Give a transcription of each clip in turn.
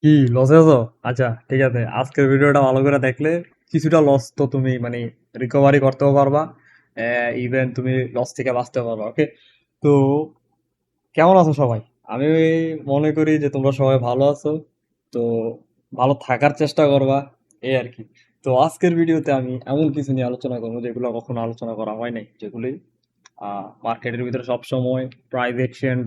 কি লসে আছো? আচ্ছা, ঠিক আছে, আজকের ভিডিওটা ভালো করে দেখলে কিছুটা লস তো তুমি মানে রিকভারি করতেও পারবা। ইভেন তুমি লস থেকে বাঁচতে পারবা। ওকে, তো কেমন আছো সবাই? আমি মনে করি যে তোমরা সবাই ভালো আছো। তো ভালো থাকার চেষ্টা করবা, এই আর কি। তো আজকের ভিডিওতে আমি এমন কিছু নিয়ে আলোচনা করবো যেগুলো কখনো আলোচনা করা হয় নাই, যেগুলি মার্কেটের ভিতরে সবসময় প্রাইস অ্যাকশন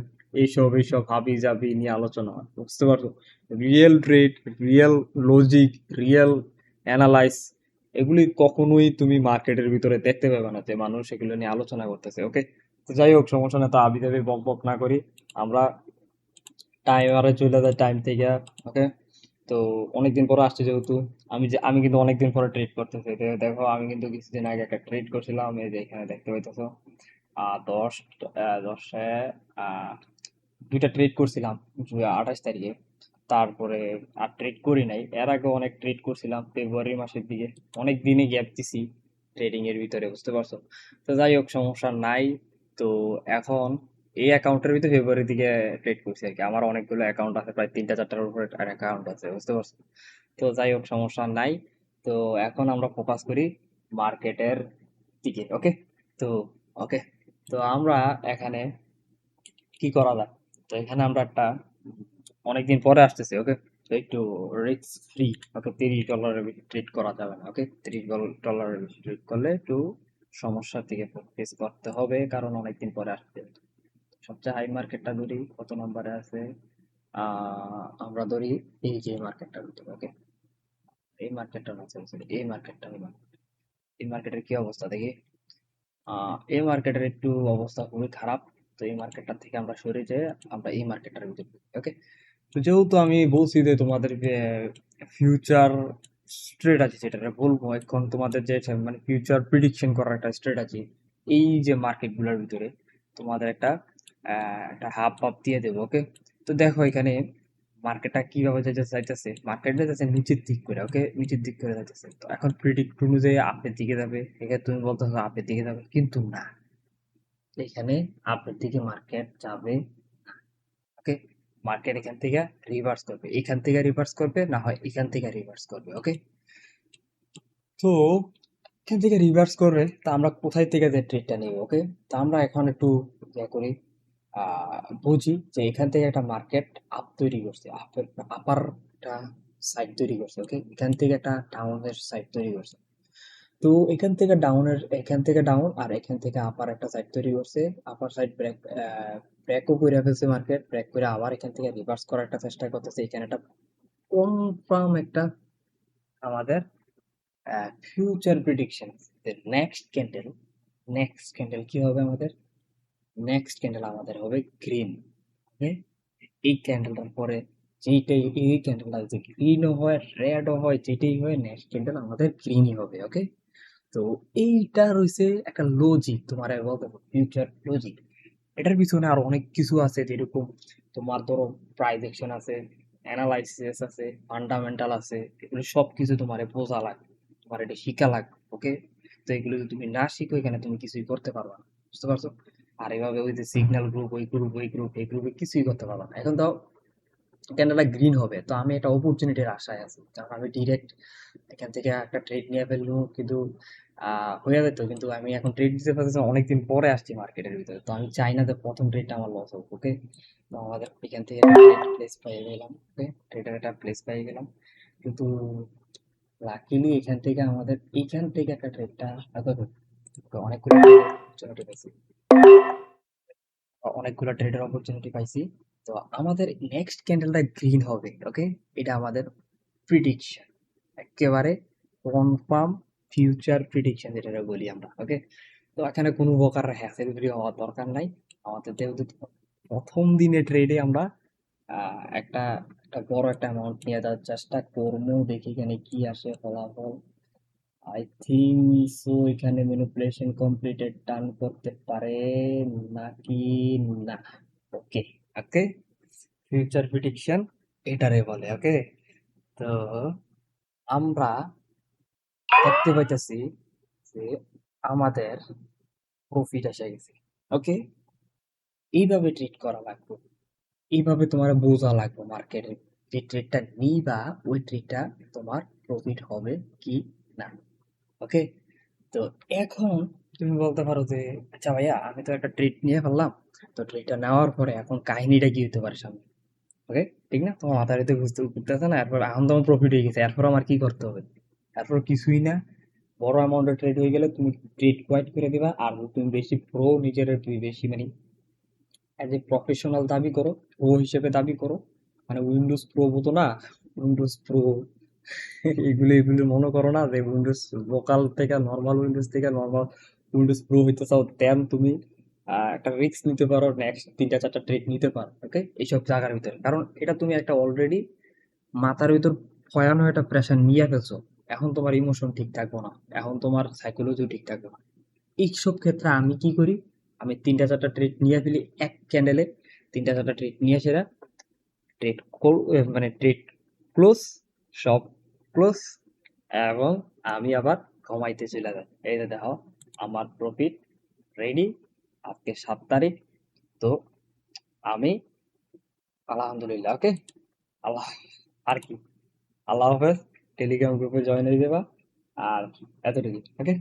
এইসব হাবি জাবি নিয়ে আলোচনা হয়, বুঝতে পারছো? Real trade, real logic, real analyse, এগুলি কখনোই তুমি মার্কেটের ভিতরে দেখতে পাবে না যে মানুষ এগুলো নিয়ে আলোচনা করতেছে। ওকে, তো যাই হোক, সমস্যা না, তো আবি যাবি বক বক না করি, আমরা টাইমারে চলে যাই টাইম থেকে। ওকে, তো অনেকদিন পরে আসছে যেহেতু, আমি কিন্তু অনেকদিন পরে ট্রেড করতেছি। তো দেখো, আমি কিন্তু কিছুদিন আগে একটা ট্রেড করছিলাম, এই যে এখানে দেখতে পাইতেছো। দশ দশে আহ, দুইটা ট্রেড করছিলাম 28 তারিখে। তারপরে আর ট্রেড করি নাই, এর আগে অনেক ট্রেড করছিলাম ফেব্রুয়ারি মাসের দিকে। অনেক দিনই গ্যাপ দিছি ট্রেডিং এর ভিতরে, বুঝতে পারছো? তো যাই হোক, সমস্যা নাই। তো এখন এই অ্যাকাউন্টের ভিতরে ফেব্রুয়ারি দিকে ট্রেড করছি আর কি। আমার অনেকগুলো অ্যাকাউন্ট আছে, প্রায় 3টা 4টার উপরে অ্যাকাউন্ট আছে, বুঝতে পারছো? তো যাই হোক, সমস্যা নাই। তো এখন আমরা ফোকাস করি মার্কেটের দিকে। ওকে, তো ওকে, তো আমরা এখানে কি করা যায়? তো এখানে আমরা একটা অনেকদিন পরে আসতেছি। ওকে, তো একটু রিস্ক ফ্রি। ওকে, $30 বেশি ট্রেড করা যাবে না। ওকে, $30 বেশি ট্রেড করলে একটু সমস্যার দিকে ফেস করতে হবে, কারণ অনেকদিন পরে আসছে। সবচেয়ে হাই মার্কেটটা ধরি, কত নম্বরে আছে? আমরা ধরি এই যে মার্কেটটার ভিতরে। ওকে, এই মার্কেটটা না, সরি সরি, এই মার্কেটটা হলো। এই মার্কেটের কি অবস্থা দেখি। এই মার্কেটের একটু অবস্থা খুবই খারাপ। তো এই মার্কেটটা থেকে আমরা সরে যেয়ে আমরা এই মার্কেটটার ভিতরে। ওকে, তো যেহেতু আমি বলছি যে তোমাদেরকে ফিউচার স্ট্র্যাটেজি যেটা বলবো এখন, তোমাদের যে মানে ফিউচার প্রিডিকশন করার একটা স্ট্র্যাটেজি, এই যে মার্কেটগুলোর ভিতরে তোমাদের একটা হাব ভাব দিয়ে দেবো। ওকে, তো দেখো এখানে মার্কেটটা কিভাবে যেতে চাইতেছে। মার্কেট যাচ্ছে নিচের দিক করে। ওকে, নিচের দিক করে যাইতেছে। তো এখন প্রিডিক্ট অনুযায়ী আপের দিকে যাবে, এখানে তুমি বলতেছো আপের দিকে যাবে, কিন্তু না, এখানে আপের দিকে মার্কেট যাবে। ওকে, মার্কেট এখান থেকে রিভার্স করবে, এখান থেকে রিভার্স করবে, না হয় এখান থেকে রিভার্স করবে। ওকে, তো এখান থেকে রিভার্স করবে, তা আমরা কোথায় থেকে যে ট্রেডটা নিব? ওকে, তো আমরা এখন একটু ইয়ে করি, বুঝি যে এখান থেকে একটা মার্কেট আপ তৈরি করছে, আপার একটা সাইড তৈরি করছে। ওকে, এখান থেকে একটা ডাউনের সাইড তৈরি করছে। তো এখান থেকে ডাউন আর এখান থেকে আপার একটা সাইড তৈরি করছে। আপার সাইড ব্রেকও করে ফেলছে, মার্কেট ব্রেক করে আবার এখান থেকে রিভার্স করার একটা চেষ্টা করতেছে। এখানে একটা কনফার্ম একটা আমাদের ফিউচার প্রিডিকশন, নেক্সট ক্যান্ডেল কি হবে আমাদের? নেক্সট ক্যান্ডেল আমাদের হবে গ্রিন। এই ক্যান্ডেলটার পরে যেইটাই, এই ক্যান্ডেলটা যদি গ্রিনও হয়, রেডও হয়, যেটাই হয়, নেক্সট ক্যান্ডেল আমাদের গ্রিনই হবে। ওকে, তো এইটা রয়েছে একটা লজিক, তোমার বলতে ফিউচার লজিক। এটার পিছনে আরো অনেক কিছু আছে, যেরকম তোমার ধরো প্রাইস অ্যাকশন আছে, অ্যানালাইসিস আছে, ফান্ডামেন্টাল আছে। এগুলো সব কিছু তোমার বোঝা লাগবে, তোমার এটা শিখা লাগবে। ওকে, তো এগুলো যদি তুমি না শিখো, এখানে তুমি কিছুই করতে পারবে না, বুঝতে পারছো? আর এভাবে ওই যে সিগন্যাল গ্রুপ, ওই গ্রুপ, ওই গ্রুপ, এই গ্রুপে কিছুই করতে পারবে না। এখন দাও ক্যান্ডেলটা গ্রিন হবে, তো আমি একটা অপরচুনিটির আশায় আছি, কারণ আমি ডিরেক্ট এখান থেকে একটা ট্রেড নিয়ে ফেলবো, কিন্তু হয়ে যেত। কিন্তু আমি এখন ট্রেড দিতে পারতেছি, অনেকদিন পরে আসছি মার্কেটের ভিতরে, তো আমি চাই না যে প্রথম ট্রেডটা আমার লস হোক। ওকে, তো আমাদের এখান থেকে ট্রেড প্লেস পেয়ে গেলাম। ওকে, ট্রেডের একটা প্লেস পেয়ে গেলাম, কিন্তু লাকিলি এখান থেকে একটা ট্রেডটা অনেকগুলো অপরচুনিটি পাইছি, ট্রেডের অপরচুনিটি পাইছি। তো আমাদের নেক্সট ক্যান্ডেলটা গ্রিন হবে। ওকে, এটা আমাদের প্রিডিকশন, একেবারে কনফার্ম ফিউচার প্রিডিকশন যেটা বলি আমরা। ওকে, তো এখানে কোনো প্রকার হ্যাসেলফ্রি হওয়ার দরকার নাই। আমাদের যেহেতু প্রথম দিনে ট্রেডে আমরা একটা একটা বড় একটা অ্যামাউন্ট নিয়ে যাওয়ার চেষ্টা করবো, দেখি এখানে কি আসে ফলাফল। আই থিঙ্ক সো এখানে ম্যানিপুলেশন কমপ্লিটেড টার্ন করতে পারে নাকি না। ওকে, ওকে, ফিউচার প্রিডিকশন এটারে বলে। ওকে, তো আমরা দেখতে পাইতেছি যে আমাদের প্রফিট এসে গেছে। ওকে, এইভাবে ট্রিট করা লাগবে, এইভাবে তোমার বোঝা লাগবে মার্কেটে যে ট্রেডটা নিবা ওই ট্রেডটা তোমার প্রফিট হবে কি না। ওকে, তো এখন তুমি বলতে পারো যে আচ্ছা ভাইয়া আমি তো একটা ট্রেড নিয়ে ফেললাম, তো ট্রেডটা নেওয়ার পরে এখন কাহিনীটা কি হতে পারে সামনে। ওকে, ঠিক না, তোমার মাথার ভিতরে বুঝতে করতেছে না, এরপর এখন তোমার প্রফিট হয়ে গেছে, এরপর আমার কি করতে হবে? এরপর কিছুই না, বড় অ্যামাউন্টের ট্রেড হয়ে গেলে তুমি ট্রেড কোয়াইট করে দিবা। আর তুমি বেশি প্রো, নিজের তুমি বেশি মানে অ্যাজ এ প্রফেশনাল দাবি করো, প্রো হিসেবে দাবি করো, মানে উইন্ডোজ প্রো হতো না, উইন্ডোজ প্রো এগুলো এগুলো মনে করো না যে উইন্ডোজ লোকাল থেকে নর্মাল উইন্ডোজ থেকে নর্মাল উইন্ডোজ প্রো হইতে চাও, দেন তুমি একটা রিস্ক নিতে পারো, নেক্সট 3টা 4টা ট্রেড নিতে পারো। ওকে, এইসব জায়গার ভিতরে, কারণ এটা তুমি একটা অলরেডি মাথার ভিতর ভয়ানক একটা প্রেশার নিয়ে ফেলছো। এখন তোমার ইমোশন ঠিক থাকবো না, এখন তোমার সাইকোলজিও ঠিক থাকবে না। এইসব ক্ষেত্রে আমি কি করি, আমি 3টা 4টা ট্রেড নিয়ে ফেলি এক ক্যান্ডেলে, 3টা 4টা ট্রেড নিয়ে সেরা ট্রেড মানে ট্রেড ক্লোজ, সব ক্লোজ, এবং আমি আবার ঘুমাইতে চলে যাই। এই যে দেখো আমার প্রফিট রেডি, আজকে 7 তারিখ। তো আমি আলহামদুলিল্লাহ, ওকে, আল্লাহ, আর কি, আল্লাহ হাফেজ, টেলিগ্রাম গ্রুপে জয়েন হয়ে যাবা, আর এতটুকু, ওকে।